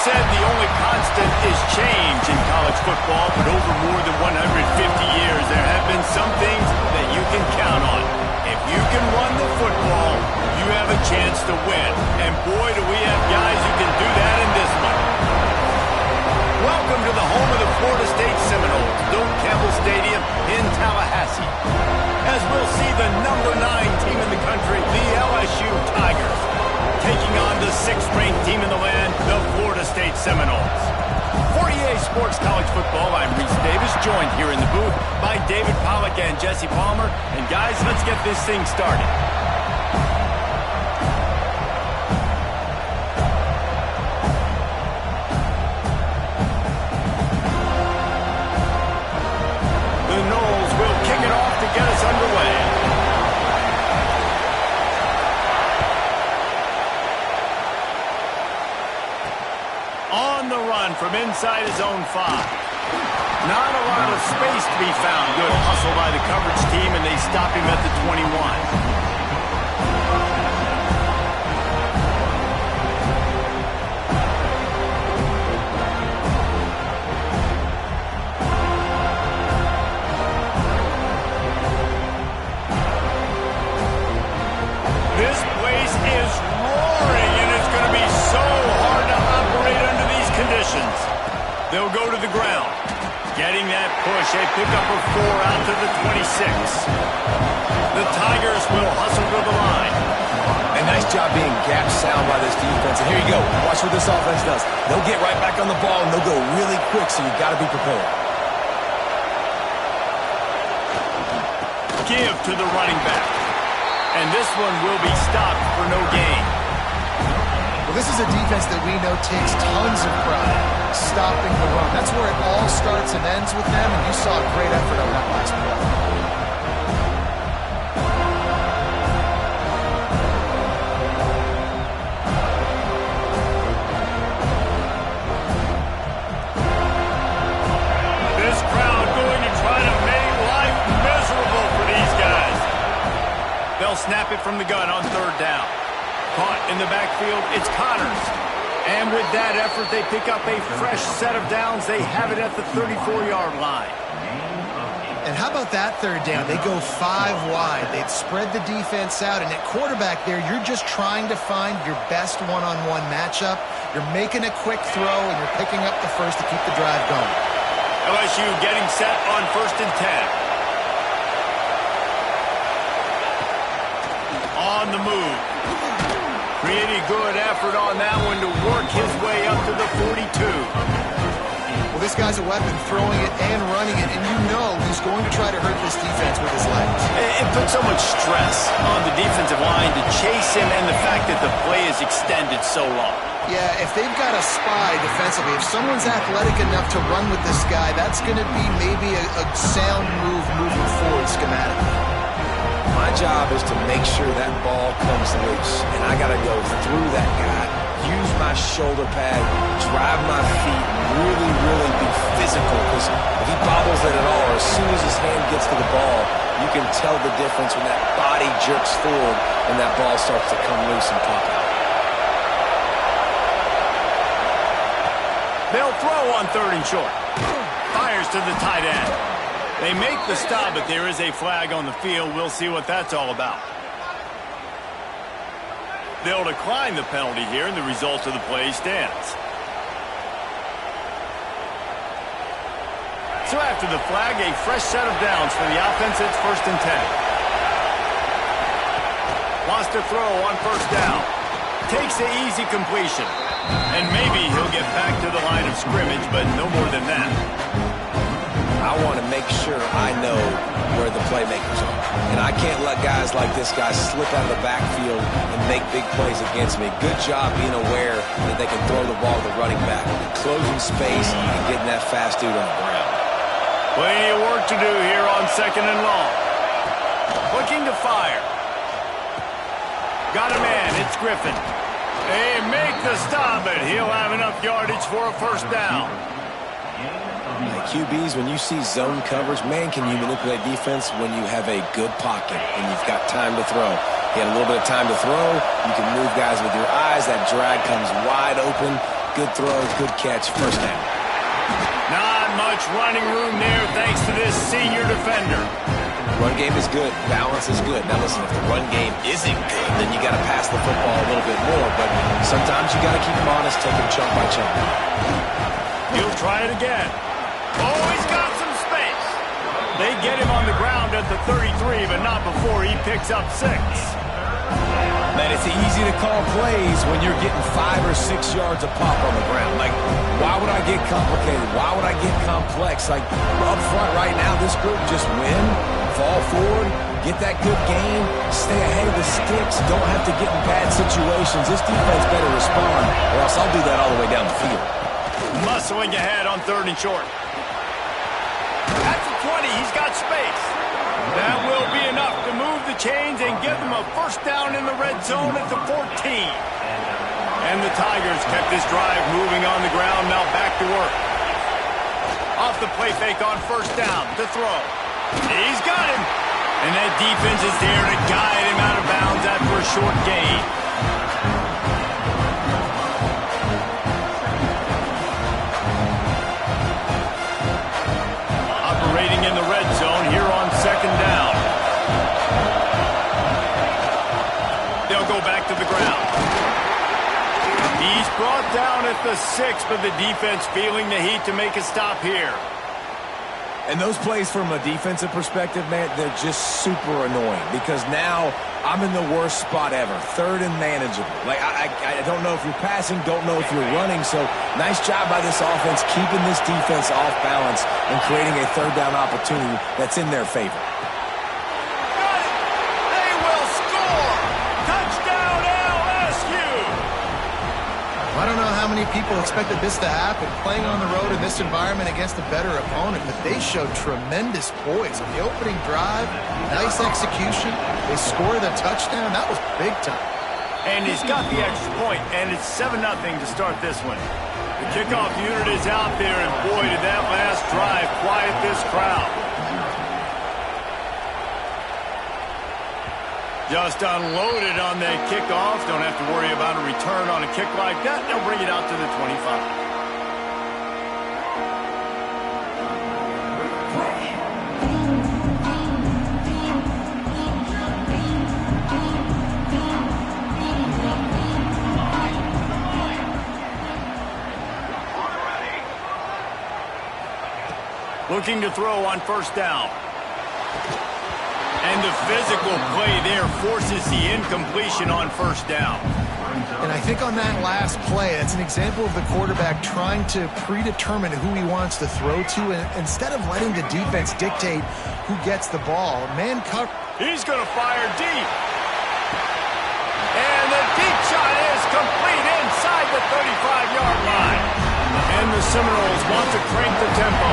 said the only constant is change in college football, but over more than 150 years, there have been some things that you can count on. If you can run the football, you have a chance to win. And boy, do we have guys who can do that in this one. Welcome to the home of the Florida State Seminoles, Doak Campbell Stadium in Tallahassee. As we'll see the number 9 team in the country, the LSU Tigers, taking on the 6th-ranked team in the land, the Florida State Seminoles. For EA Sports College Football, I'm Reese Davis, joined here in the booth by David Pollack and Jesse Palmer. And guys, let's get this thing started. The Noles will kick it off to get us underway. On the run from inside his own 5. Not a lot of space to be found. Good hustle by the coverage team, and they stop him at the 21. This place is roaring, and it's going to be so hard to operate under these conditions. They'll go to the ground. Getting that push, a pickup of 4 out to the 26. The Tigers will hustle to the line. A nice job being gap sound by this defense. And here you go. Watch what this offense does. They'll get right back on the ball, and they'll go really quick, so you've got to be prepared. Give to the running back. And this one will be stopped for no gain. Well, this is a defense that we know takes tons of pride stopping the run. That's where it all starts and ends with them, and you saw a great effort on that last play. This crowd going to try to make life miserable for these guys. They'll snap it from the gun on 3rd down. Caught in the backfield, it's Connors. And with that effort, they pick up a fresh set of downs. They have it at the 34-yard line. And how about that 3rd down? They go 5 wide. They'd spread the defense out. And at quarterback there, you're just trying to find your best one-on-one matchup. You're making a quick throw, and you're picking up the first to keep the drive going. LSU getting set on 1st and 10. On the move. Pretty good effort on that one to work his way up to the 42. Well, this guy's a weapon, throwing it and running it, and you know he's going to try to hurt this defense with his legs. It puts so much stress on the defensive line to chase him, and the fact that the play is extended so long. Yeah, if they've got a spy defensively, if someone's athletic enough to run with this guy, that's going to be maybe a sound move moving forward schematically. My job is to make sure that ball comes loose, and I got to go through that guy, use my shoulder pad, drive my feet, really, really be physical, because if he bobbles it at all, or as soon as his hand gets to the ball, you can tell the difference when that body jerks forward and that ball starts to come loose and pop out. They'll throw on 3rd and short. Fires to the tight end. They make the stop, but there is a flag on the field. We'll see what that's all about. They'll decline the penalty here, and the result of the play stands. So after the flag, a fresh set of downs for the offense. It's 1st and 10. Wants to throw on 1st down. Takes the easy completion. And maybe he'll get back to the line of scrimmage, but no more than that. I want to make sure I know where the playmakers are. And I can't let guys like this guy slip out of the backfield and make big plays against me. Good job being aware that they can throw the ball to the running back, closing space and getting that fast dude on the ground. Plenty of work to do here on 2nd and long. Looking to fire. Got a man, it's Griffin. They make the stop, but he'll have enough yardage for a 1st down. QBs, when you see zone coverage, man, can you manipulate defense when you have a good pocket and you've got time to throw. He had a little bit of time to throw. You can move guys with your eyes. That drag comes wide open, Good throw, good catch, first down. Not much running room there thanks to this senior defender. Run game is good. Balance is good. Now listen, if the run game isn't good, then you got to pass the football a little bit more. But sometimes you got to keep them honest, take them chunk by chunk. He'll try it again. Oh, he's got some space. They get him on the ground at the 33, but not before he picks up 6. Man, it's easy to call plays when you're getting 5 or 6 yards a pop on the ground. Like, why would I get complicated? Why would I get complex? Like, up front right now, this group just win, fall forward, get that good game, stay ahead of the sticks, don't have to get in bad situations. This defense better respond, or else I'll do that all the way down the field. Muscling ahead on 3rd and short. At the 20, he's got space. That will be enough to move the chains and give them a first down in the red zone at the 14. And the Tigers kept this drive moving on the ground, now back to work. Off the play fake on first down to throw. He's got him. And that defense is there to guide him out of bounds after a short gain. Operating in the red zone here on 2nd down. They'll go back to the ground. He's brought down at the 6, but the defense feeling the heat to make a stop here. And those plays from a defensive perspective, man, they're just super annoying because now I'm in the worst spot ever, 3rd and manageable. Like, I don't know if you're passing, don't know if you're running, so nice job by this offense keeping this defense off balance and creating a 3rd down opportunity that's in their favor. Got it! They will score! Touchdown LSU! I don't know how many people expected this to happen, playing on the road in this environment against a better opponent, but they showed tremendous poise. On the opening drive, nice execution. They scored a touchdown. That was big time. And he's got the extra point, and it's 7-0 to start this one. The kickoff unit is out there, and boy, did that last drive quiet this crowd. Just unloaded on that kickoff. Don't have to worry about a return on a kick like that. They'll bring it out to the 25. Looking to throw on first down. And the physical play there forces the incompletion on first down. And I think on that last play, it's an example of the quarterback trying to predetermine who he wants to throw to, and instead of letting the defense dictate who gets the ball. Man cover. He's going to fire deep. And the deep shot is complete inside the 35-yard line. And the Seminoles want to crank the tempo.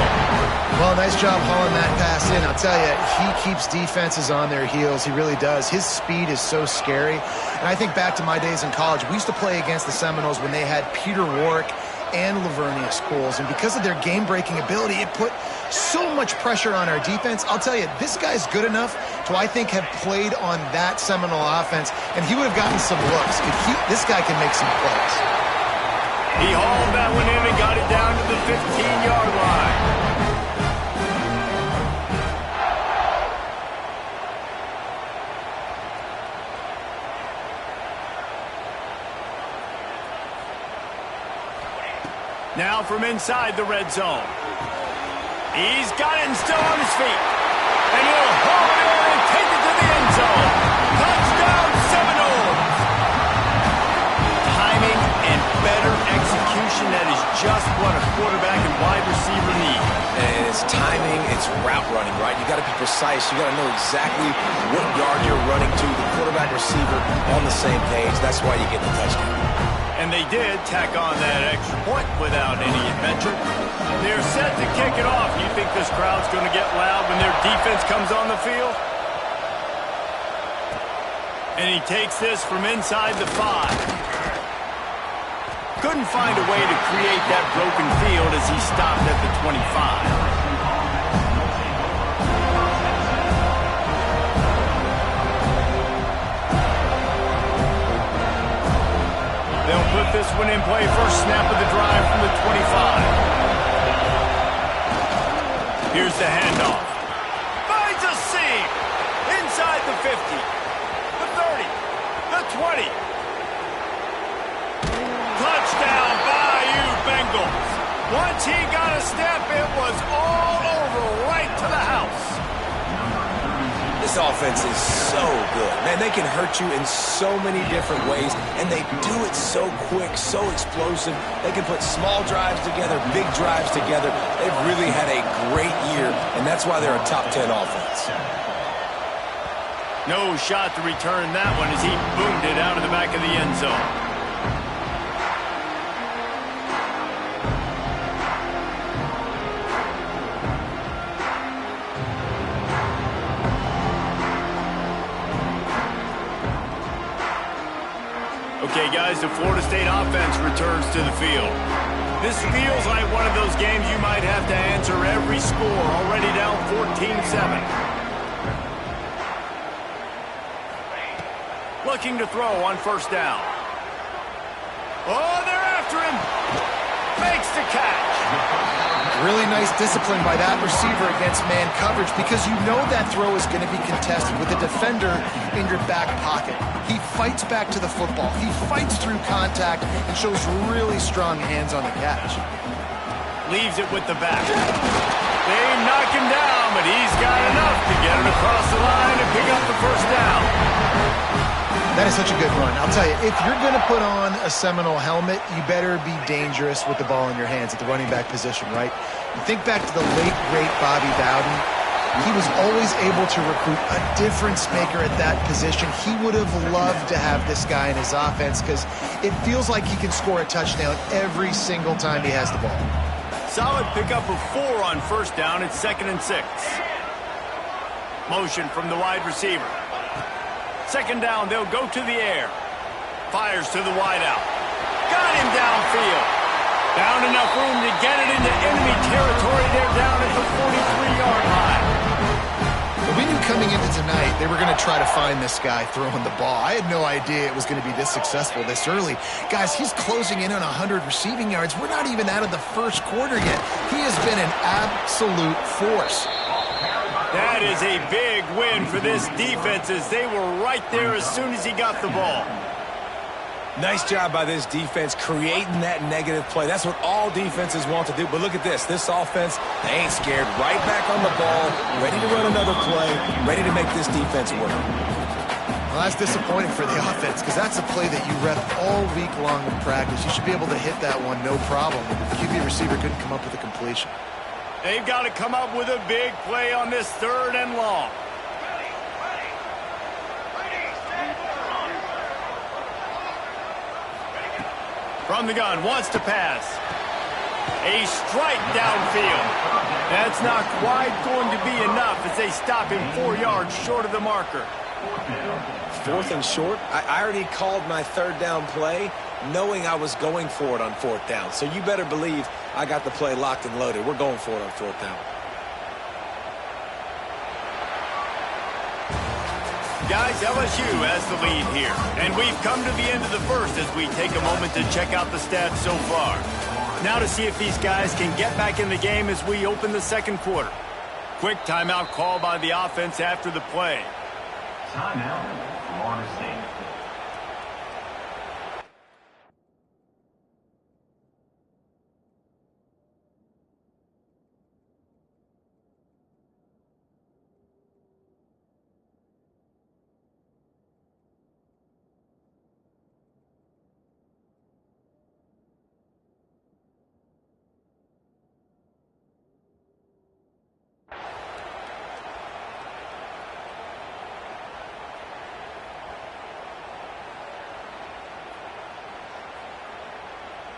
Well, nice job hauling that pass in. I'll tell you, he keeps defenses on their heels. He really does. His speed is so scary. And I think back to my days in college. We used to play against the Seminoles when they had Peter Warrick and Lavernia Schools. And because of their game-breaking ability, it put so much pressure on our defense. I'll tell you, this guy's good enough to, I think, have played on that Seminole offense, and he would have gotten some looks. This guy can make some plays. He hauled that one in and got it down to the 15-yard line. Now from inside the red zone. He's got it and still on his feet. And he'll haul it in and take it to the end zone. Touchdown Seminoles! Timing and better execution, that is just what a quarterback and wide receiver need. And it's timing, it's route running, right? You got to be precise. You got to know exactly what yard you're running to. The quarterback receiver on the same page. That's why you get the touchdown. And they did tack on that extra point without any adventure. They're set to kick it off. You think this crowd's going to get loud when their defense comes on the field? And he takes this from inside the 5. Couldn't find a way to create that broken field as he stopped at the 25. They'll put this one in play. First snap of the drive from the 25. Here's the handoff. Finds a seam. Inside the 50. The 30. The 20. Touchdown, Bayou Bengals. Once he got a step, it was all over right to the house. This offense is so good. Man, they can hurt you in so many different ways, and they do it so quick, so explosive. They can put small drives together, big drives together. They've really had a great year, and that's why they're a top 10 offense. No shot to return that one as he boomed it out of the back of the end zone. Okay, guys, the Florida State offense returns to the field. This feels like one of those games you might have to answer every score, already down 14-7. Looking to throw on first down. Oh, they're after him. Makes the catch. Really nice discipline by that receiver against man coverage because you know that throw is going to be contested with a defender in your back pocket. He fights back to the football. He fights through contact and shows really strong hands on the catch. Leaves it with the back. They knock him down, but he's got enough to get it across the line and pick up the first down. That is such a good run. I'll tell you, if you're going to put on a Seminole helmet, you better be dangerous with the ball in your hands at the running back position, right? You think back to the late, great Bobby Bowden. He was always able to recruit a difference maker at that position. He would have loved to have this guy in his offense because it feels like he can score a touchdown every single time he has the ball. Solid pickup of 4 on first down. It's 2nd and 6. Motion from the wide receiver. Second down, they'll go to the air. Fires to the wideout. Got him downfield. Found enough room to get it into enemy territory. They're down at the 43-yard line. But we knew coming into tonight they were going to try to find this guy throwing the ball. I had no idea it was going to be this successful this early. Guys, he's closing in on 100 receiving yards. We're not even out of the first quarter yet. He has been an absolute force. That is a big win for this defense as they were right there as soon as he got the ball. Nice job by this defense creating that negative play. That's what all defenses want to do. But look at this. This offense, they ain't scared. Right back on the ball, ready to run another play, ready to make this defense work. Well, that's disappointing for the offense because that's a play that you rep all week long in practice. You should be able to hit that one no problem. The QB receiver couldn't come up with a completion. They've got to come up with a big play on this 3rd and long. From the gun, wants to pass. A strike downfield. That's not quite going to be enough as they stop him 4 yards short of the marker. 4th and short? I already called my 3rd down play knowing I was going for it on 4th down. So you better believe I got the play locked and loaded. We're going for it on 4th down. Guys, LSU has the lead here. And we've come to the end of the first as we take a moment to check out the stats so far. Now to see if these guys can get back in the game as we open the second quarter. Quick timeout call by the offense after the play. Timeout, Florida State.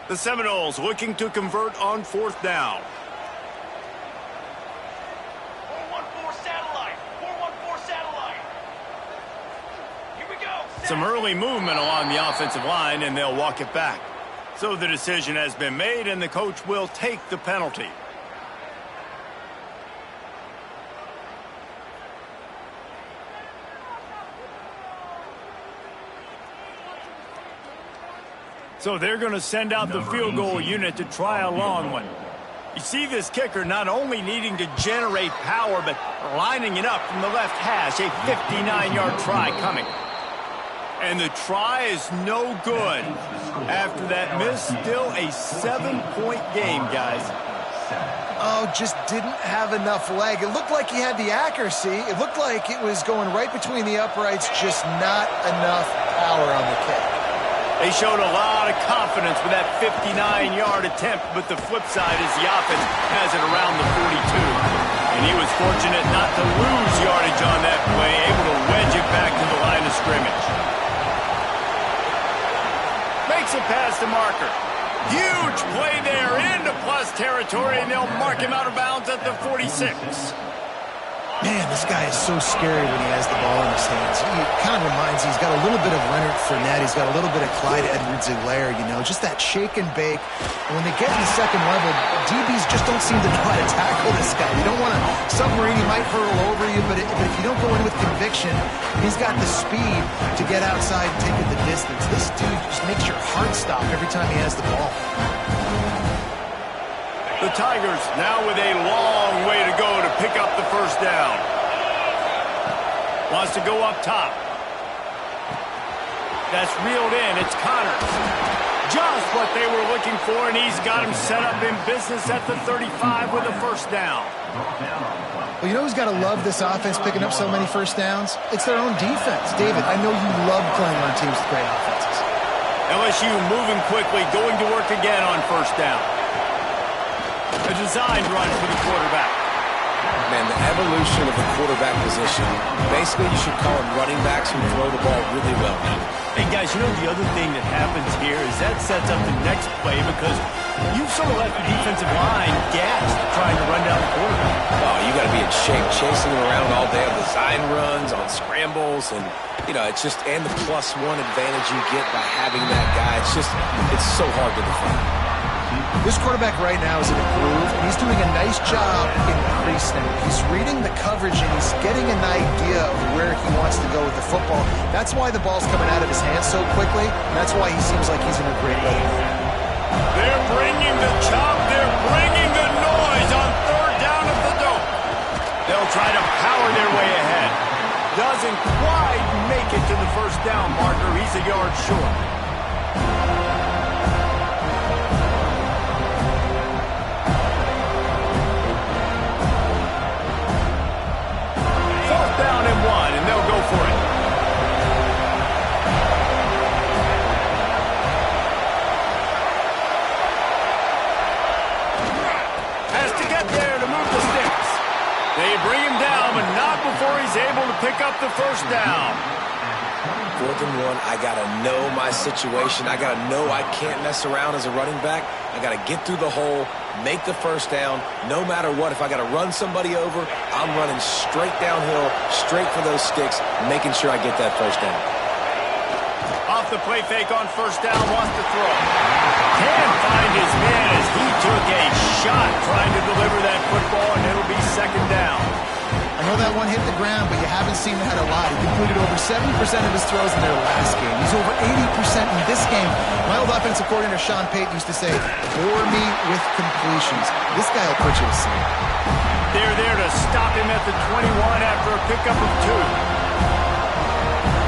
The Seminoles looking to convert on 4th down. 414 satellite. 414 satellite. Here we go. Some early movement along the offensive line, and they'll walk it back. So the decision has been made, and the coach will take the penalty. So they're going to send out the field goal unit to try a long one. You see this kicker not only needing to generate power, but lining it up from the left hash. A 59-yard try coming. And the try is no good. After that miss, still a 7-point game, guys. Oh, just didn't have enough leg. It looked like he had the accuracy. It looked like it was going right between the uprights, just not enough power on the kick. They showed a lot of confidence with that 59-yard attempt, but the flip side is the offense has it around the 42. And he was fortunate not to lose yardage on that play, able to wedge it back to the line of scrimmage. Makes a pass to Marker. Huge play there into plus territory, and they'll mark him out of bounds at the 46. Man, this guy is so scary when he has the ball in his hands. He kind of reminds me, he's got a little bit of Leonard Fournette. He's got a little bit of Clyde Edwards-Helaire, you know, just that shake and bake. And when they get in the second level, DBs just don't seem to know how to tackle this guy. You don't want to submarine, he might hurl over you, but if you don't go in with conviction, he's got the speed to get outside and take it the distance. This dude just makes your heart stop every time he has the ball. The Tigers now with a long way to go to pick up the first down. Wants to go up top. That's reeled in. It's Connors. Just what they were looking for, and he's got him set up in business at the 35 with a first down. Well, you know who's got to love this offense picking up so many first downs? It's their own defense. David, I know you love playing on teams with great offenses. LSU moving quickly, going to work again on first down. A designed run for the quarterback. Man, the evolution of the quarterback position, basically you should call them running backs who throw the ball really well now. Hey, guys, you know the other thing that happens here is that sets up the next play because you've sort of left the defensive line gassed trying to run down the quarterback. Oh, you got to be in shape, chasing him around all day on design runs, on scrambles, and, you know, it's just, and the +1 advantage you get by having that guy. It's so hard to defend. This quarterback right now is in a groove, and he's doing a nice job in crease now. He's reading the coverage, and he's getting an idea of where he wants to go with the football. That's why the ball's coming out of his hands so quickly, and that's why he seems like he's in a great way. They're bringing the chop. They're bringing the noise on third down at the dope. They'll try to power their way ahead. Doesn't quite make it to the first down marker. He's a yard short. Able to pick up the first down. 4th and 1, I got to know my situation. I got to know I can't mess around as a running back. I got to get through the hole, make the first down, no matter what. If I got to run somebody over, I'm running straight downhill, straight for those sticks, making sure I get that first down. Off the play fake on first down, wants to throw. Can't find his man as he took a shot trying to deliver that football, and it'll be second down. I know that one hit the ground, but you haven't seen that a lot. He completed over 70% of his throws in their last game. He's over 80% in this game. My old offensive coordinator, Sean Payton, used to say, bore me with completions. This guy will put you to sleep. They're there to stop him at the 21 after a pickup of 2.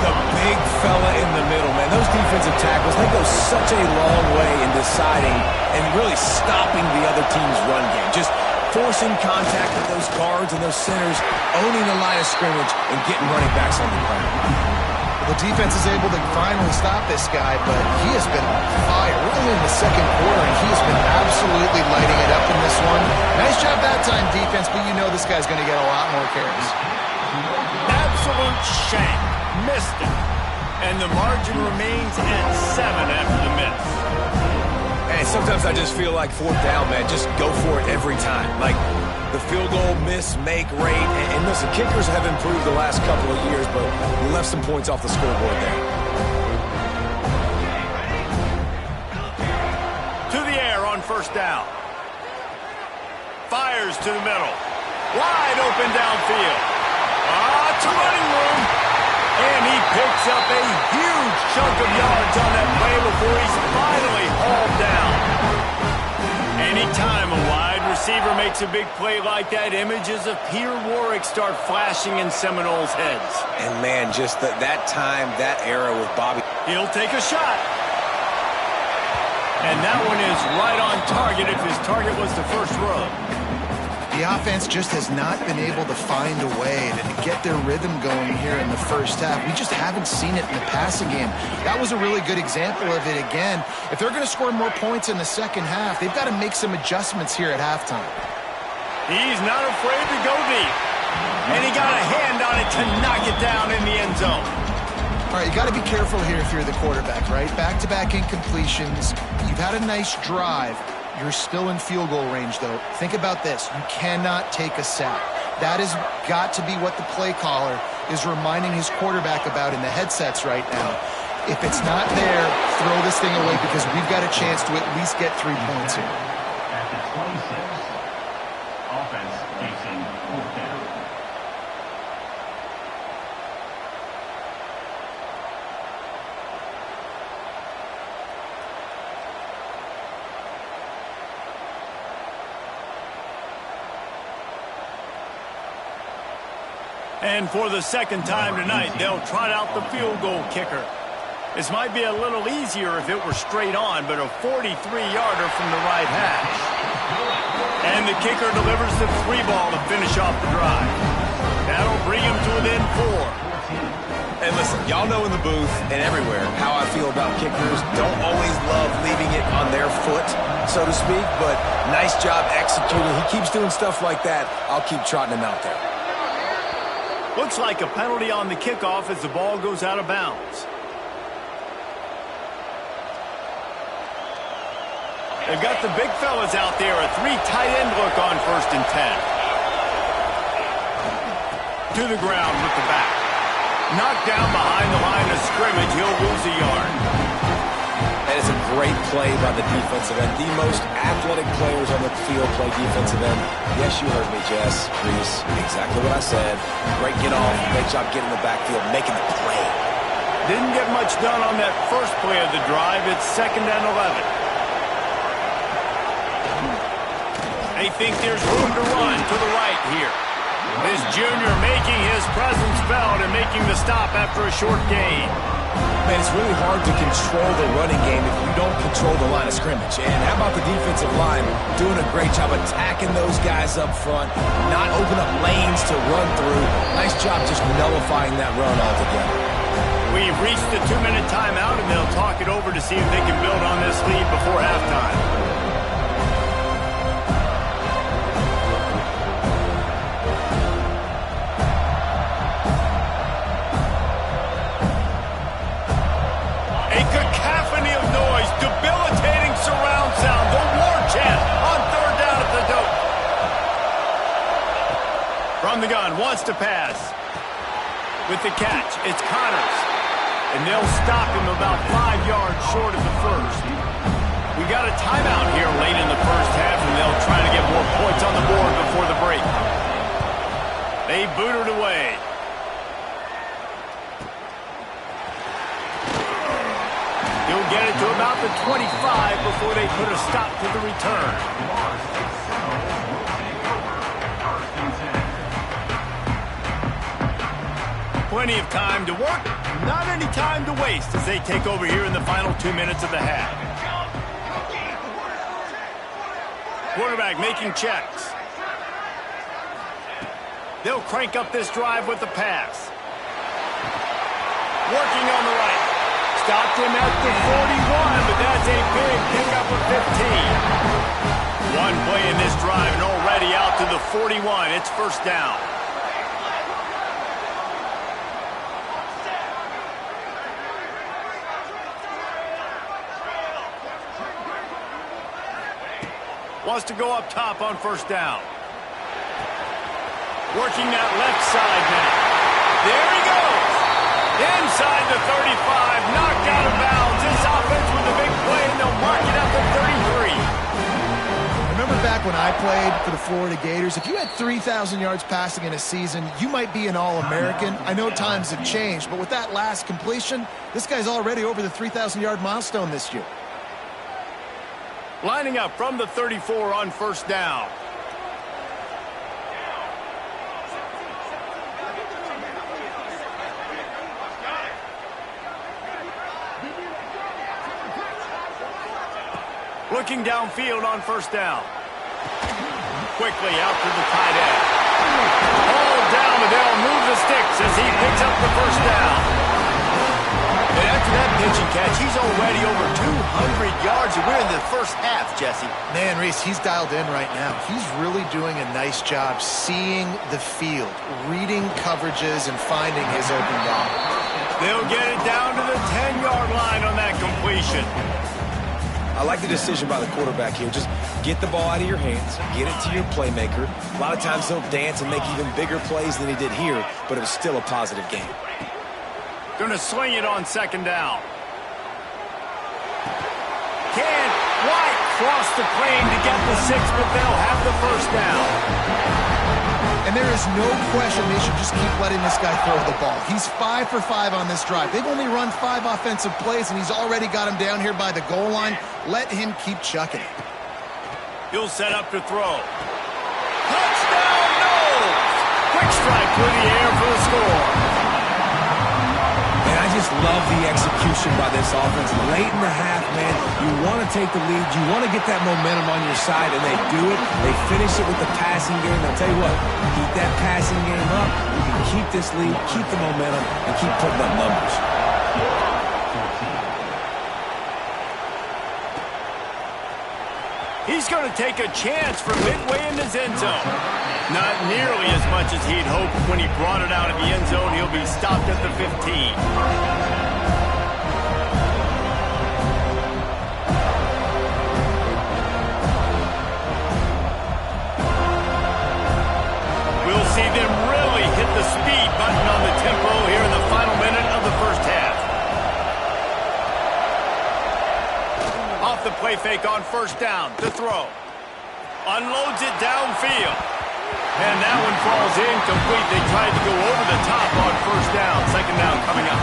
The big fella in the middle, man. Those defensive tackles, they go such a long way in deciding and really stopping the other team's run game. Just forcing contact with those guards and those centers, owning the line of scrimmage, and getting running backs on the ground. The defense is able to finally stop this guy, but he has been on fire. We're only in the second quarter, and he has been absolutely lighting it up in this one. Nice job that time, defense, but you know this guy's going to get a lot more carries. Absolute shank. Missed it. And the margin remains at 7 after the miss. And sometimes I just feel like 4th down, man, just go for it every time. Like the field goal miss, make rate. And listen, kickers have improved the last couple of years, but we left some points off the scoreboard there. To the air on first down. Fires to the middle. Wide open downfield. To running room. And he picks up a huge chunk of yards on that play before he's finally receiver makes a big play like that, images of Peter Warrick start flashing in Seminoles' heads. And, man, just that time, that era with Bobby. He'll take a shot. And that one is right on target if his target was the first rub. The offense just has not been able to find a way to get their rhythm going here in the first half. We just haven't seen it in the passing game. That was a really good example of it again. If they're going to score more points in the second half, they've got to make some adjustments here at halftime. He's not afraid to go deep. And he got a hand on it to knock it down in the end zone. All right, you got to be careful here if you're the quarterback, right? Back-to-back incompletions. You've had a nice drive. You're still in field goal range, though. Think about this. You cannot take a sack. That has got to be what the play caller is reminding his quarterback about in the headsets right now. If it's not there, throw this thing away because we've got a chance to at least get 3 points here. At the 26, offense facing fourth down. And for the second time tonight, they'll trot out the field goal kicker. This might be a little easier if it were straight on, but a 43-yarder from the right hash. And the kicker delivers the 3 ball to finish off the drive. That'll bring him to within 4. And listen, y'all know in the booth and everywhere how I feel about kickers. Don't always love leaving it on their foot, so to speak, but nice job executing. He keeps doing stuff like that. I'll keep trotting him out there. Looks like a penalty on the kickoff as the ball goes out of bounds. They've got the big fellas out there. A 3 tight end look on 1st and 10. To the ground with the back. Knocked down behind the line of scrimmage. He'll lose a yard. That is a great play by the defensive end. The most athletic players on the field play defensive end. Yes, you heard me, Jess, Reese. Exactly what I said. Great get off. Great job getting in the backfield, making the play. Didn't get much done on that first play of the drive. It's 2nd and 11. They think there's room to run to the right here. This junior making his presence felt and making the stop after a short gain. Man, it's really hard to control the running game if you don't control the line of scrimmage. And how about the defensive line doing a great job attacking those guys up front, not open up lanes to run through. Nice job just nullifying that run altogether. We've reached the 2-minute timeout, and they'll talk it over to see if they can build on this lead before halftime. Debilitating surround sound, the war chant on 3rd down at the dope. From the gun, wants to pass. With the catch, it's Connors. And they'll stop him about 5 yards short of the first. We got a timeout here late in the first half, and they'll try to get more points on the board before the break. They boot it away. He'll get it to about the 25 before they put a stop to the return. Plenty of time to work, not any time to waste as they take over here in the final 2 minutes of the half. Quarterback making checks. They'll crank up this drive with the pass. Working on the right. Stopped him at the 41, but that's a big pickup of 15. One play in this drive and already out to the 41. It's 1st down. Wants to go up top on 1st down. Working that left side now. There he goes. Inside the 35, knocked out of bounds. This offense with a big play, and they'll mark it up at 33. Remember back when I played for the Florida Gators, if you had 3,000 yards passing in a season, you might be an All-American. I know times have changed, but with that last completion, this guy's already over the 3,000-yard milestone this year. Lining up from the 34 on 1st down. Looking downfield on first down. Quickly out to the tight end. All down, but they'll move the sticks as he picks up the first down. And after that pitch and catch, he's already over 200 yards, and we're in the first half, Jesse. Man, Reese, he's dialed in right now. He's really doing a nice job seeing the field, reading coverages, and finding his open ball. They'll get it down to the 10-yard line on that completion. I like the decision by the quarterback here. Just get the ball out of your hands, get it to your playmaker. A lot of times he'll dance and make even bigger plays than he did here, but it was still a positive game. Going to sling it on second down. Can White cross the plane to get the 6, but they'll have the first down. And there is no question they should just keep letting this guy throw the ball. He's 5 for 5 on this drive. They've only run 5 offensive plays, and he's already got him down here by the goal line. Let him keep chucking it. He'll set up to throw. Touchdown, no! Quick strike through the air for the score. And I just love the execution by this offense. Late in the half, man, you want to take the lead. You want to get that momentum on your side, and they do it. They finish it with the passing game. I'll tell you what, keep that passing game up. You can keep this lead, keep the momentum, and keep putting up numbers. He's going to take a chance from midway in his end zone. Not nearly as much as he'd hoped when he brought it out of the end zone. He'll be stopped at the 15. We'll see them really hit the speed button on the tempo here in the final minute of the first half. Off the play fake on first down to throw. Unloads it downfield. And that one falls incomplete. They tried to go over the top on first down. Second down coming up.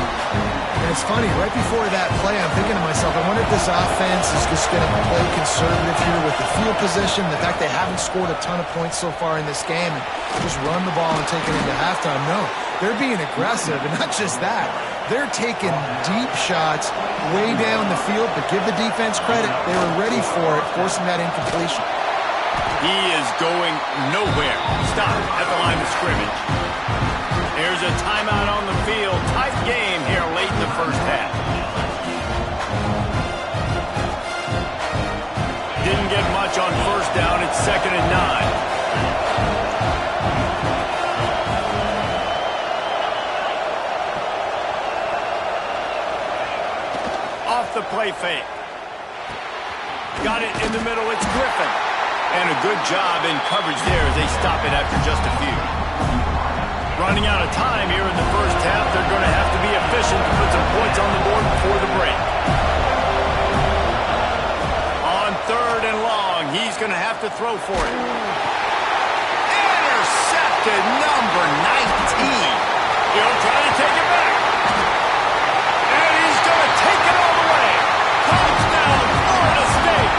And it's funny, right before that play, I'm thinking to myself, I wonder if this offense is just going to play conservative here with the field position, the fact they haven't scored a ton of points so far in this game, and just run the ball and take it into halftime. No, they're being aggressive, and not just that. They're taking deep shots way down the field, but give the defense credit. They were ready for it, forcing that incompletion. He is going nowhere. Stop at the line of scrimmage. There's a timeout on the field. Tight game here late in the first half. Didn't get much on first down. It's 2nd and 9. Off the play fake. Got it in the middle. It's Griffin. And a good job in coverage there as they stop it after just a few. Running out of time here in the first half. They're going to have to be efficient to put some points on the board before the break. On 3rd and long, he's going to have to throw for it. Intercepted, number 19. He'll try to take it back. And he's going to take it all the way. Touchdown, Florida State.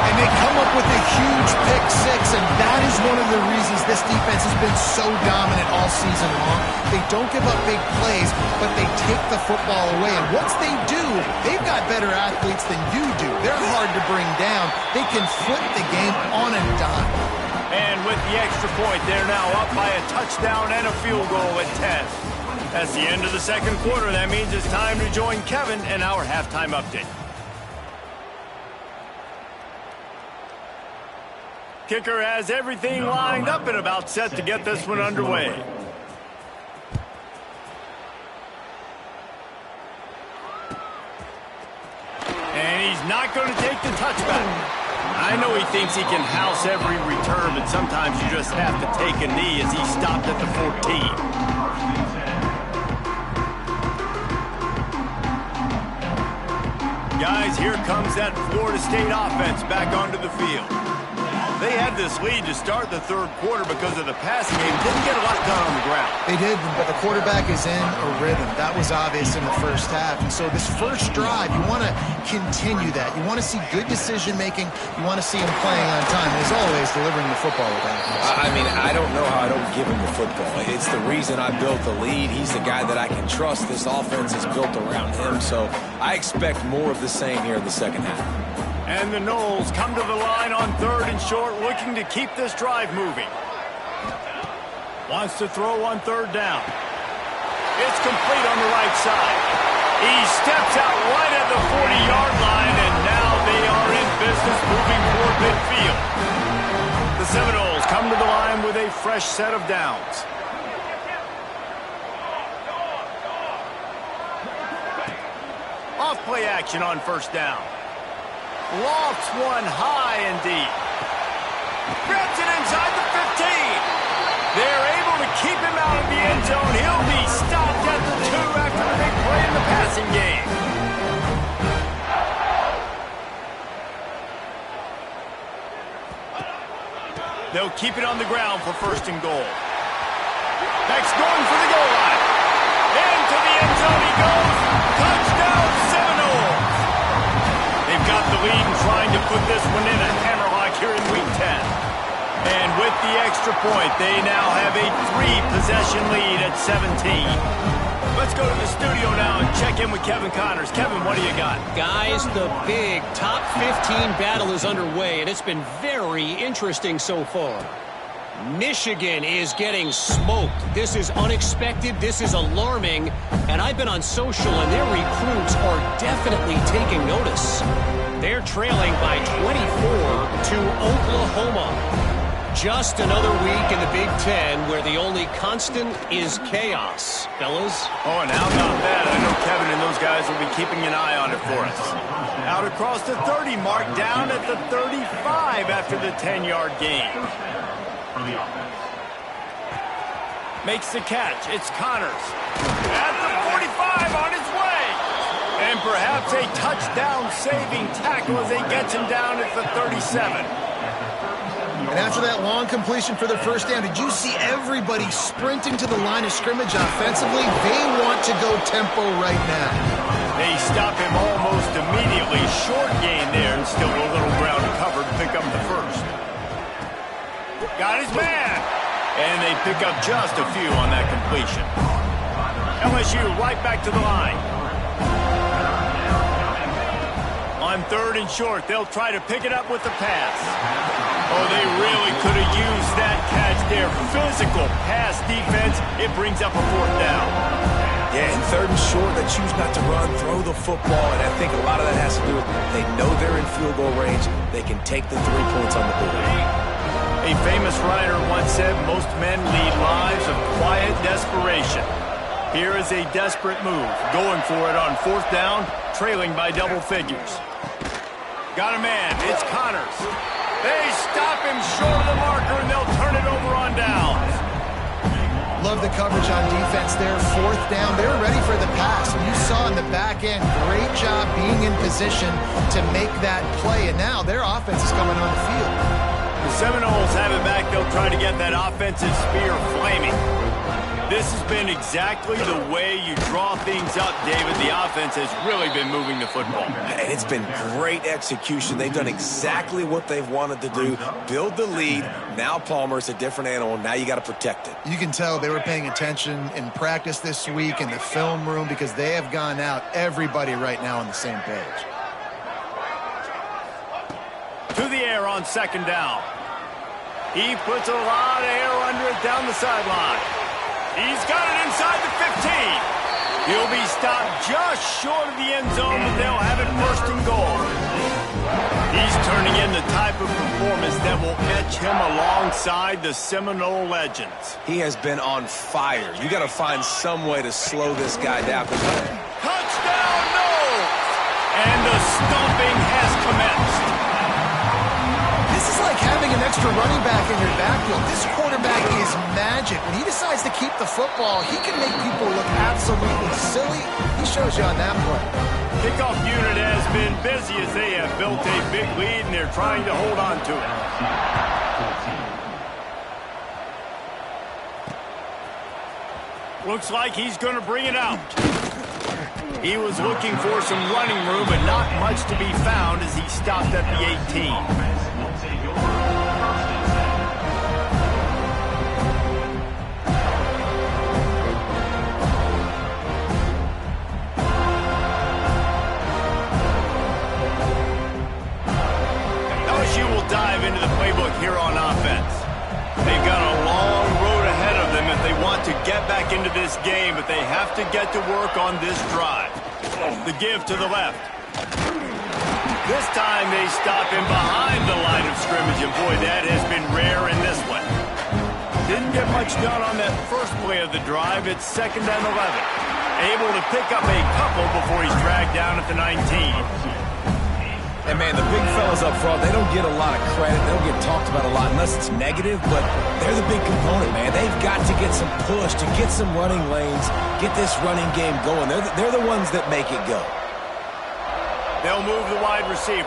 And they come up with a huge pick 6, and that is one of the reasons this defense has been so dominant all season long. They don't give up big plays, but they take the football away. And once they do, they've got better athletes than you do. They're hard to bring down. They can flip the game on a dime. And with the extra point, they're now up by a touchdown and a field goal at 10. That's the end of the second quarter. That means it's time to join Kevin in our halftime update. Kicker has everything lined up and about set to get this one underway. And he's not going to take the touchback. I know he thinks he can house every return, but sometimes you just have to take a knee as he stopped at the 14. Guys, here comes that Florida State offense back onto the field. They had this lead to start the third quarter because of the passing game. Didn't get a lot done on the ground. They did, but the quarterback is in a rhythm. That was obvious in the first half. And so this first drive, you want to continue that. You want to see good decision-making. You want to see him playing on time. And as always, delivering the football with that. I mean, I don't know how I don't give him the football. It's the reason I built the lead. He's the guy that I can trust. This offense is built around him. So I expect more of the same here in the second half. And the Noles come to the line on third and short, looking to keep this drive moving. Wants to throw on third down. It's complete on the right side. He steps out right at the 40-yard line, and now they are in business moving toward midfield. The Seminoles come to the line with a fresh set of downs. Off play action on first down. Lofts one high and deep. Grabs it inside the 15. They're able to keep him out of the end zone. He'll be stopped at the 2 after the big play in the passing game. They'll keep it on the ground for first and goal. Next going for the goal line. Into the end zone he goes. Touchdown Seminoles. They've got the lead and trying to put this one in a hammerlock here in Week 10. And with the extra point, they now have a 3-possession lead at 17. Let's go to the studio now and check in with Kevin Connors. Kevin, what do you got? Guys, the big top 15 battle is underway, and it's been very interesting so far. Michigan is getting smoked. This is unexpected. This is alarming. And I've been on social, and their recruits are definitely taking notice. They're trailing by 24 to Oklahoma. Just another week in the Big Ten where the only constant is chaos, fellas. Oh, and how about that? I know Kevin and those guys will be keeping an eye on it for us. Out across the 30 mark, down at the 35 after the 10-yard gain. Makes the catch. It's Connors. At the 45 on his way. And perhaps a touchdown-saving tackle as he gets him down at the 37. And after that long completion for the first down, did you see everybody sprinting to the line of scrimmage offensively? They want to go tempo right now. They stop him almost immediately. Short gain there, and still a little ground covered to pick up the first. Got his man. And they pick up just a few on that completion. LSU right back to the line. On third and short, they'll try to pick it up with the pass. Oh, they really could have used that catch there. Physical pass defense. It brings up a fourth down. Yeah, in third and short, they choose not to run, throw the football, and I think a lot of that has to do with they know they're in field goal range. They can take the 3 points on the board. A famous writer once said, most men lead lives of quiet desperation. Here is a desperate move, going for it on fourth down, trailing by double figures. Got a man, it's Connors. They stop him short of the marker, and they'll turn it over on downs. Love the coverage on defense there. Fourth down, they're ready for the pass. And you saw in the back end, great job being in position to make that play. And now their offense is coming on the field. The Seminoles have it back. They'll try to get that offensive spear flaming. This has been exactly the way you draw things up, David. The offense has really been moving the football. And it's been great execution. They've done exactly what they've wanted to do. Build the lead. Now Palmer's a different animal. Now you got to protect it. You can tell they were paying attention in practice this week in the film room because they have gone out, everybody right now on the same page. To the air on second down. He puts a lot of air under it down the sideline. He's got it inside the 15. He'll be stopped just short of the end zone, but they'll have it first and goal. He's turning in the type of performance that will etch him alongside the Seminole legends. He has been on fire. You got to find some way to slow this guy down. Touchdown, Noles! And the stomping has commenced. This is like having an extra running back in your backfield. This quarterback is magic. agent. When he decides to keep the football, he can make people look absolutely silly. He shows you on that play. Kickoff unit has been busy as they have built a big lead, and they're trying to hold on to it. Looks like he's going to bring it out. He was looking for some running room, but not much to be found as he stopped at the 18. LSU will dive into the playbook here on offense. They've got a long road ahead of them if they want to get back into this game, but they have to get to work on this drive. The give to the left. This time they stop him behind the line of scrimmage, and boy, that has been rare in this one. Didn't get much done on that first play of the drive. It's 2nd and 11. Able to pick up a couple before he's dragged down at the 19. And, man, the big fellas up front, they don't get a lot of credit. They don't get talked about a lot unless it's negative, but they're the big component, man. They've got to get some push, to get some running lanes, get this running game going. They're the ones that make it go. They'll move the wide receiver.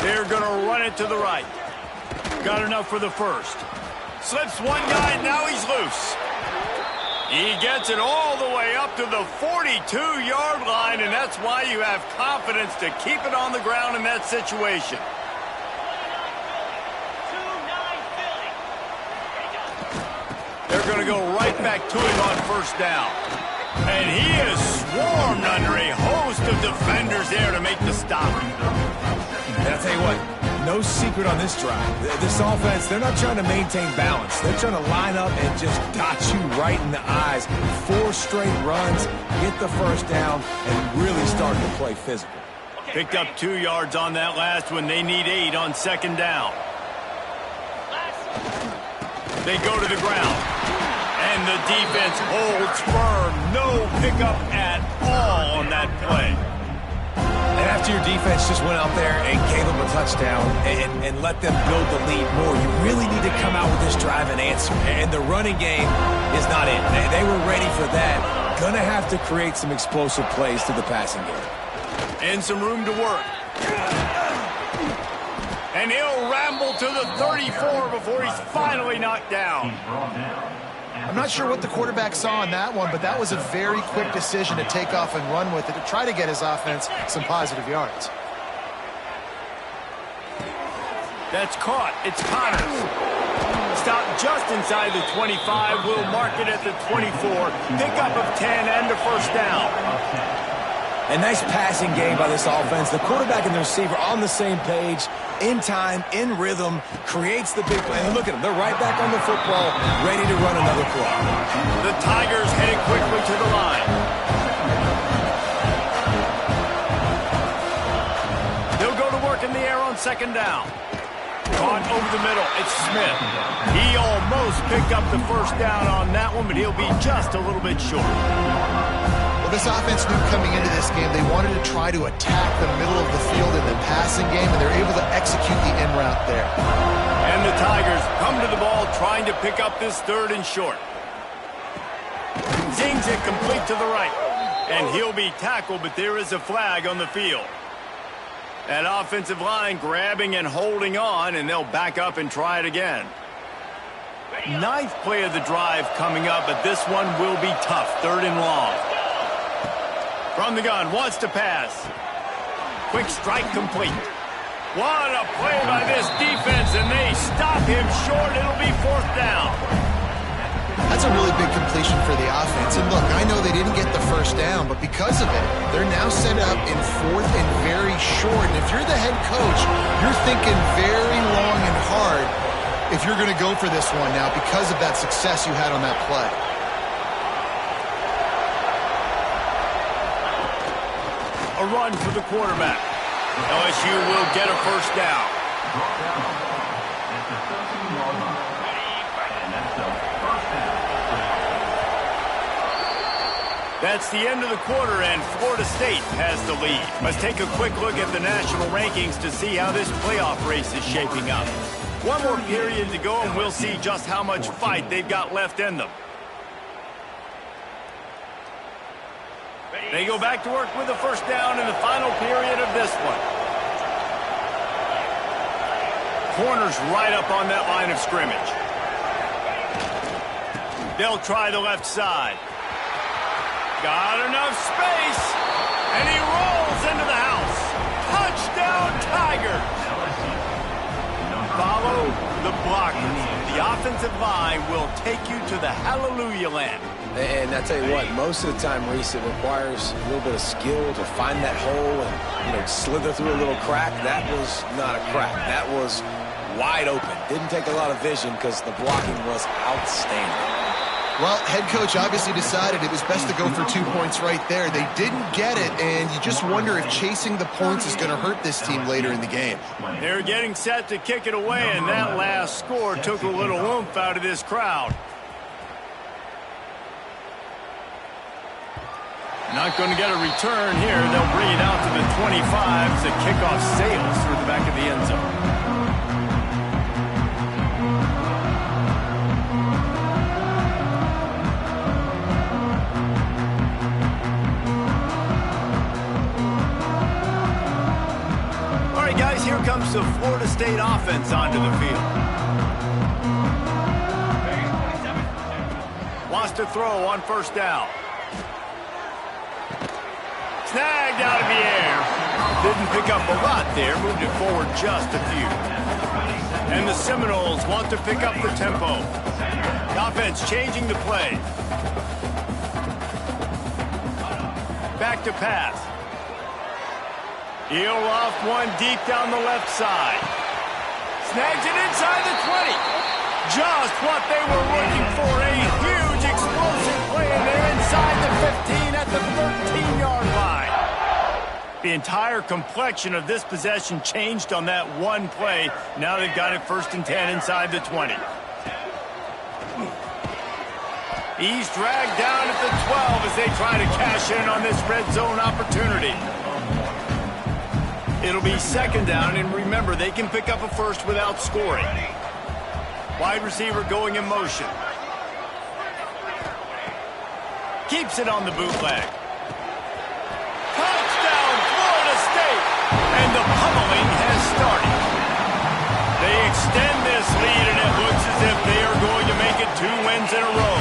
They're going to run it to the right. Got enough for the first. Slips one guy, and now he's loose. He gets it all the way up to the 42-yard line, and that's why you have confidence to keep it on the ground in that situation. They're going to go right back to him on first down. And he is swarmed under a host of defenders there to make the stop. And I'll tell you what, no secret on this drive. This offense, they're not trying to maintain balance. They're trying to line up and just dot you right in the eyes. 4 straight runs, get the first down, and really start to play physical. Picked up 2 yards on that last one. They need 8 on 2nd down. They go to the ground. And the defense holds firm. No pickup at all on that play. And after your defense just went out there and gave them a touchdown and let them build the lead more, you really need to come out with this drive and answer. And the running game is not it. They were ready for that. Going to have to create some explosive plays to the passing game. And some room to work. And he'll ramble to the 34 before he's finally knocked down. I'm not sure what the quarterback saw on that one, but that was a very quick decision to take off and run with it to try to get his offense some positive yards. That's caught. It's Connors. Stop just inside the 25. We'll mark it at the 24. Pickup of 10 and a first down. A nice passing game by this offense. The quarterback and the receiver on the same page, in time, in rhythm, creates the big play. And look at them. They're right back on the football, ready to run another play. The Tigers heading quickly to the line. They'll go to work in the air on 2nd down. Caught over the middle. It's Smith. He almost picked up the first down on that one, but he'll be just a little bit short. This offense knew coming into this game they wanted to try to attack the middle of the field in the passing game, and they're able to execute the in route there. And the Tigers come to the ball trying to pick up this 3rd and short. Zings it complete to the right. And he'll be tackled, but there is a flag on the field. That offensive line grabbing and holding on, and they'll back up and try it again. 9th play of the drive coming up, but this one will be tough. 3rd and long. From the gun, wants to pass. Quick strike complete. What a play by this defense, and they stop him short. It'll be 4th down. That's a really big completion for the offense. And look, I know they didn't get the first down, but because of it, they're now set up in 4th and very short. And if you're the head coach, you're thinking very long and hard if you're going to go for this one now because of that success you had on that play. A run for the quarterback. LSU will get a first down. That's the end of the quarter, and Florida State has the lead. Let's take a quick look at the national rankings to see how this playoff race is shaping up. One more period to go, and we'll see just how much fight they've got left in them. They go back to work with the first down in the final period of this one. Corner's right up on that line of scrimmage. They'll try the left side. Got enough space, and he rolls into the house. Touchdown, Tigers! Follow the blockers. The offensive line will take you to the hallelujah land. And I tell you what, most of the time, Reese, it requires a little bit of skill to find that hole and, slither through a little crack. That was not a crack. That was wide open. Didn't take a lot of vision because the blocking was outstanding. Well, head coach obviously decided it was best to go for 2 points right there. They didn't get it, and you just wonder if chasing the points is going to hurt this team later in the game. They're getting set to kick it away, and that last score took a little oomph out of this crowd. Not going to get a return here. They'll bring it out to the 25 as the kickoff sails through the back of the end zone. Here comes the Florida State offense onto the field. Wants to throw on first down. Snagged out of the air. Didn't pick up a lot there. Moved it forward just a few. And the Seminoles want to pick up the tempo. The offense changing the play. Back to pass. He'll off one deep down the left side. Snags it inside the 20. Just what they were looking for. A huge explosive play, and they're inside the 15 at the 13-yard line. The entire complexion of this possession changed on that one play. Now they've got it 1st and 10 inside the 20. He's dragged down at the 12 as they try to cash in on this red zone opportunity. It'll be 2nd down, and remember, they can pick up a first without scoring. Wide receiver going in motion. Keeps it on the bootleg. Touchdown, Florida State! And the pummeling has started. They extend this lead, and it looks as if they are going to make it 2 wins in a row.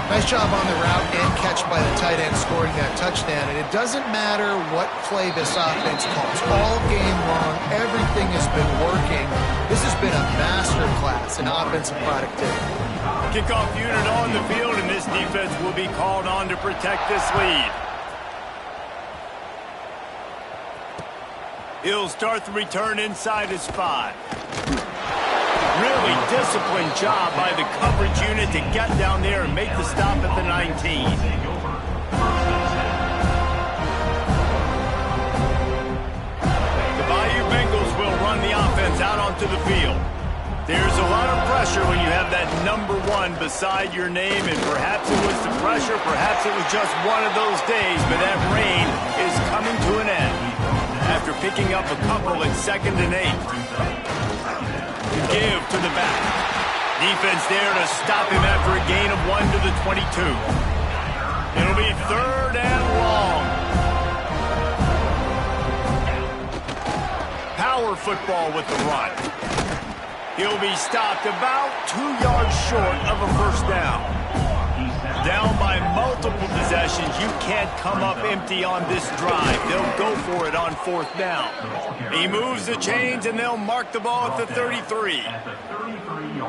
Nice job on the route and catch by the tight end scoring that touchdown. And it doesn't matter what play this offense calls. All game long, everything has been working. This has been a masterclass in offensive productivity. Kickoff unit on the field, and this defense will be called on to protect this lead. He'll start the return inside his 5. Really disciplined job by the coverage unit to get down there and make the stop at the 19. The Bayou Bengals will run the offense out onto the field. There's a lot of pressure when you have that number 1 beside your name, and perhaps it was the pressure, perhaps it was just one of those days, but that rain is coming to an end after picking up a couple at 2nd and 8. Give to the back. Defense there to stop him after a gain of 1 to the 22. It'll be 3rd and long. Power football with the run. He'll be stopped about 2 yards short of a first down. Down by multiple possessions, you can't come up empty on this drive. They'll go for it on 4th down. He moves the chains, and they'll mark the ball at the 33.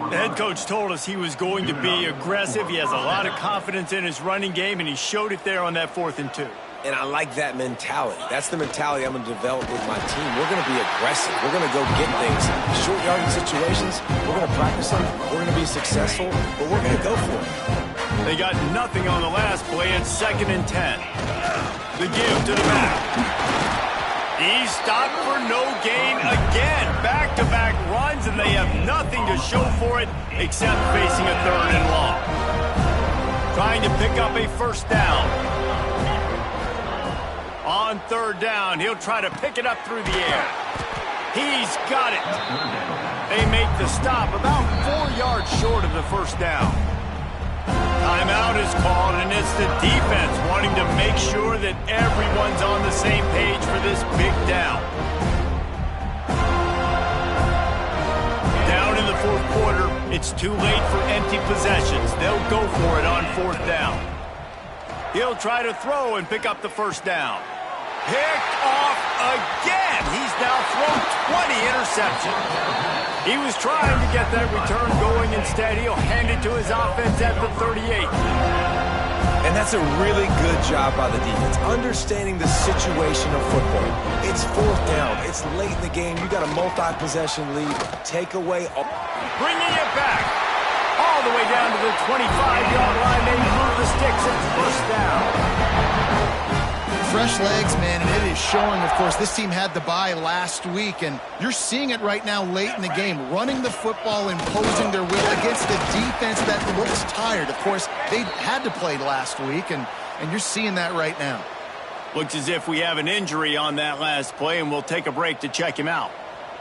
The head coach told us he was going to be aggressive. He has a lot of confidence in his running game, and he showed it there on that 4th and 2. And I like that mentality. That's the mentality I'm going to develop with my team. We're going to be aggressive. We're going to go get things. Short yardage situations, we're going to practice them. We're going to be successful, but we're going to go for it. They got nothing on the last play. It's 2nd and 10. The give to the back. He's stopped for no gain again. Back-to-back runs, and they have nothing to show for it except facing a 3rd and long. trying to pick up a first down. On third down, he'll try to pick it up through the air. He's got it. They make the stop about 4 yards short of the first down. Timeout is called, and it's the defense wanting to make sure that everyone's on the same page for this big down. Down in the fourth quarter, it's too late for empty possessions. They'll go for it on fourth down. He'll try to throw and pick up the first down. Picked off again. He's now thrown 20 interceptions. He was trying to get that return going. Instead, he'll hand it to his offense at the 38. And that's a really good job by the defense, understanding the situation of football. It's fourth down. It's late in the game. You got a multi-possession lead. Take away. Bringing it back. All the way down to the 25-yard line. They move the sticks. It's first down. Fresh legs, man, and it is showing, of course, this team had the bye last week, and you're seeing it right now late in the game, running the football, imposing their will against a defense that looks tired. Of course, they had to play last week, and you're seeing that right now. Looks as if we have an injury on that last play, and we'll take a break to check him out.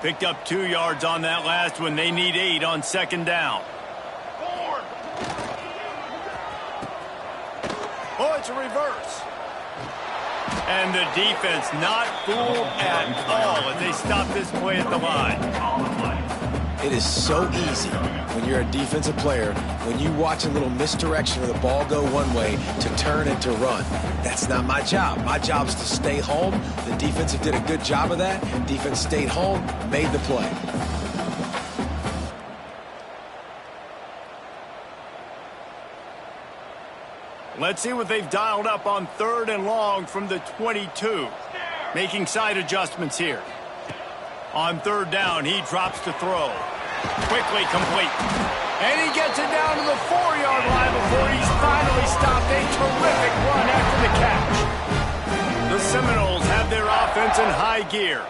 Picked up 2 yards on that last one. They need 8 on second down. Oh, it's a reverse. And the defense not fooled at all as they stop this play at the line. It is so easy when you're a defensive player, when you watch a little misdirection of the ball go one way, to turn and to run. That's not my job. My job is to stay home. The defensive did a good job of that. Defense stayed home, made the play. Let's see what they've dialed up on third and long from the 22. Making side adjustments here. On third down, he drops to throw. Quickly complete. And he gets it down to the 4-yard line before he's finally stopped. A terrific run after the catch. The Seminoles have their offense in high gear.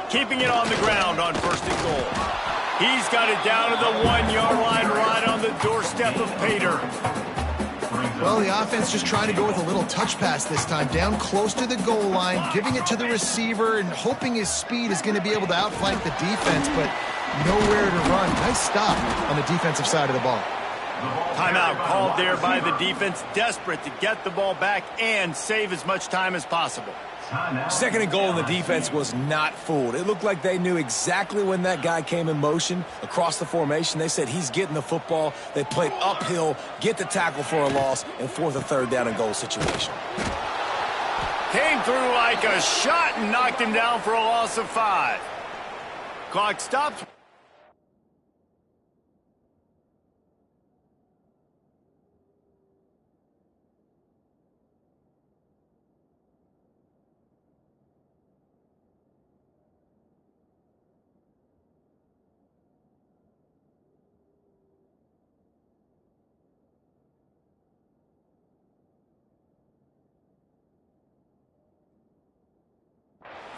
Keeping it on the ground on first and goal. He's got it down to the 1-yard line right on the doorstep of Pater. Well, the offense just trying to go with a little touch pass this time, down close to the goal line, giving it to the receiver and hoping his speed is going to be able to outflank the defense, but nowhere to run. Nice stop on the defensive side of the ball. Timeout called there by the defense, desperate to get the ball back and save as much time as possible. Second and goal, and the defense was not fooled. It looked like they knew exactly when that guy came in motion across the formation. They said he's getting the football. They played uphill, get the tackle for a loss, and fourth and third down and goal situation. Came through like a shot and knocked him down for a loss of 5. Clock stops.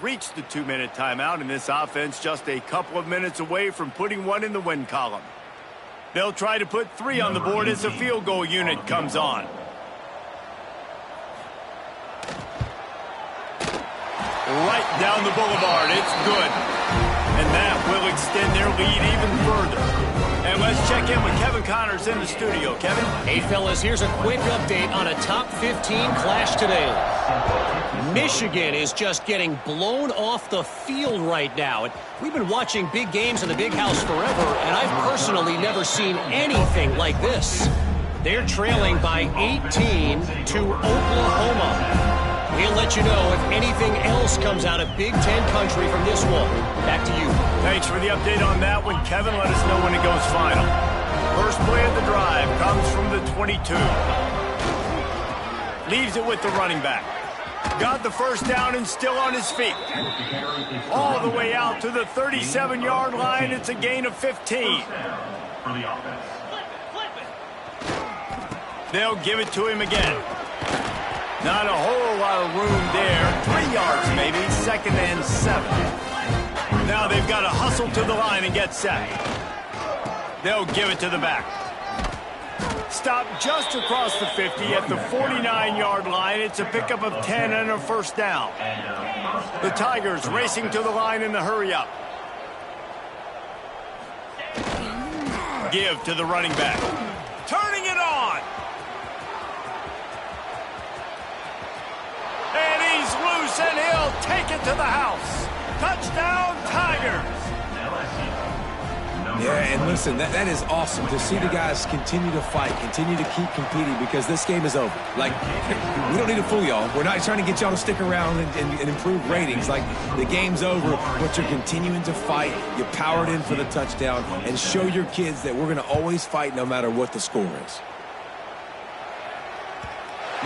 Reached the 2-minute timeout, and this offense just a couple of minutes away from putting one in the win column. They'll try to put 3 on the board as the field goal unit comes on. Right down the boulevard. It's good. And that will extend their lead even further. And let's check in with Kevin Connors in the studio. Kevin? Hey, fellas, here's a quick update on a top 15 clash today. Michigan is just getting blown off the field right now. We've been watching big games in the Big House forever, and I've personally never seen anything like this. They're trailing by 18 to Oklahoma. We'll let you know if anything else comes out of Big Ten country from this one. Back to you. Thanks for the update on that one, Kevin. Let us know when it goes final. First play of the drive comes from the 22. Leaves it with the running back. Got the first down and still on his feet. All the way out to the 37-yard line. It's a gain of 15. They'll give it to him again. Not a whole lot of room there. 3 yards maybe. Second and 7. Now they've got to hustle to the line and get set. They'll give it to the back. Stop just across the 50 at the 49-yard line. It's a pickup of 10 and a first down. The Tigers racing to the line in the hurry-up. Give to the running back. Turning it on. And he's loose, and he'll take it to the house. Touchdown, Tigers. Yeah, and listen, that is awesome to see the guys continue to fight, continue to keep competing, because this game is over. Like, we don't need to fool y'all. We're not trying to get y'all to stick around and improve ratings. Like, the game's over, but you're continuing to fight. You powered in for the touchdown, and show your kids that we're going to always fight no matter what the score is.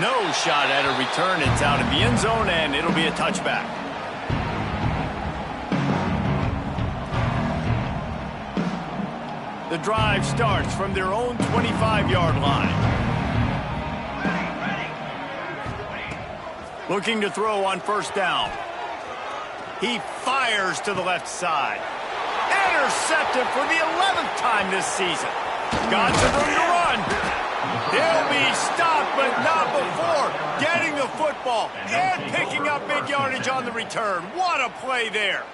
No shot at a return. It's out of the end zone, and it'll be a touchback. The drive starts from their own 25-yard line. Looking to throw on first down. He fires to the left side. Intercepted for the 11th time this season. Got some room to run. He'll be stopped, but not before getting the football and picking up big yardage on the return. What a play there.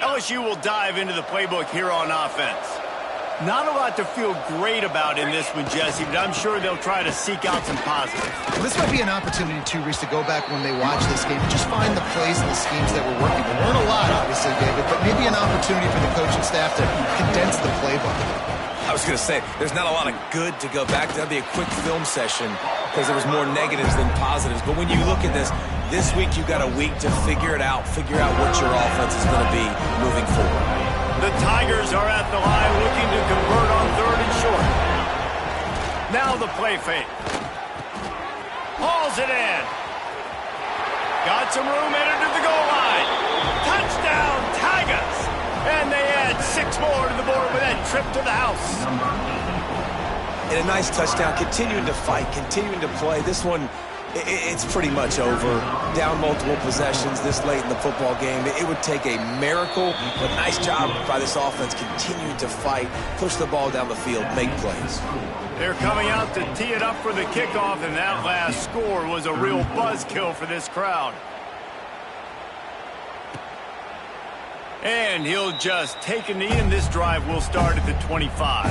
LSU will dive into the playbook here on offense. Not a lot to feel great about in this one, Jesse, but I'm sure they'll try to seek out some positives. Well, this might be an opportunity, too, Reese, to go back when they watch this game and just find the plays and the schemes that were working. There weren't a lot, obviously, David, but maybe an opportunity for the coaching staff to condense the playbook. I was going to say, there's not a lot of good to go back to. That'd be a quick film session because there was more negatives than positives. But when you look at this week you got a week to figure it out, figure out what your offense is going to be moving forward. The Tigers are at the line looking to convert on third and short. Now the play fake. Hauls it in. Got some room, entered to the goal line. Touchdown, Tigers! And they add 6 more to the board with that trip to the house. And a nice touchdown, continuing to fight, continuing to play. This one, it's pretty much over. Down multiple possessions this late in the football game. It would take a miracle, but nice job by this offense continuing to fight, push the ball down the field, make plays. They're coming out to tee it up for the kickoff, and that last score was a real buzzkill for this crowd. And he'll just take a knee, and this drive will start at the 25.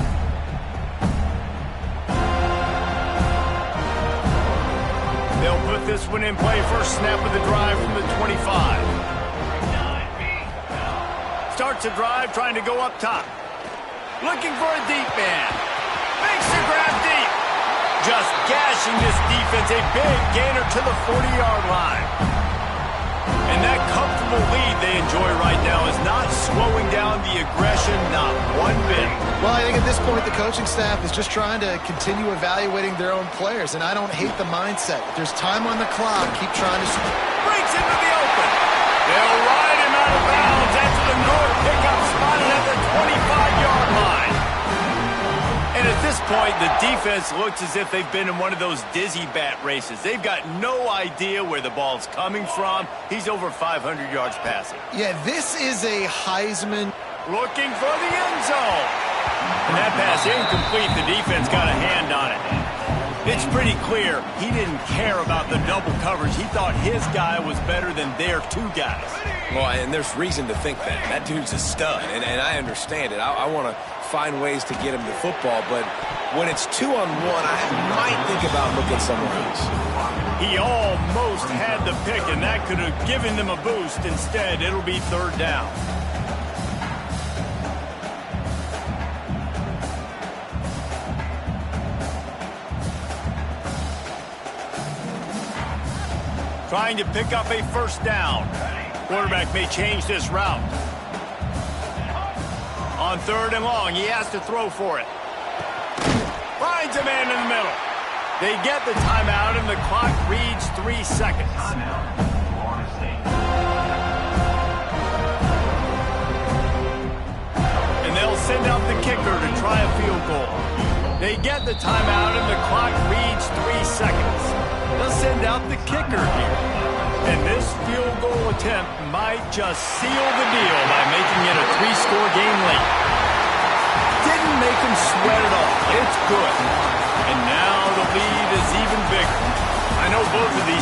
They'll put this one in play. First snap of the drive from the 25. Starts a drive trying to go up top. Looking for a deep man. Makes the grab deep. Just gashing this defense. A big gainer to the 40-yard line. And that comfortable lead they enjoy right now is not slowing down the aggression, not one bit. Well, I think at this point the coaching staff is just trying to continue evaluating their own players, and I don't hate the mindset. If there's time on the clock, keep trying to... Breaks into the open. They'll ride him out of bounds after the North pickup spotted at the 25-yard line. And at this point, the defense looks as if they've been in one of those dizzy bat races. They've got no idea where the ball's coming from. He's over 500 yards passing. Yeah, this is a Heisman. Looking for the end zone. And that pass incomplete. The defense got a hand on it. It's pretty clear he didn't care about the double coverage. He thought his guy was better than their 2 guys. Well, and there's reason to think that. That dude's a stud, and I understand it. I want to find ways to get him the football, but when it's 2-on-1, I might think about looking somewhere else. He almost had the pick, and that could have given them a boost. Instead, it'll be third down. Trying to pick up a first down. Quarterback may change this route. On third and long, he has to throw for it. Finds a man in the middle. They get the timeout, and the clock reads 3 seconds. And they'll send out the kicker to try a field goal. They get the timeout, and the clock reads 3 seconds. They'll send out the kicker here. And this field goal attempt might just seal the deal by making it a 3-score game late. Didn't make him sweat at all. It's good. And now the lead is even bigger. I know both of these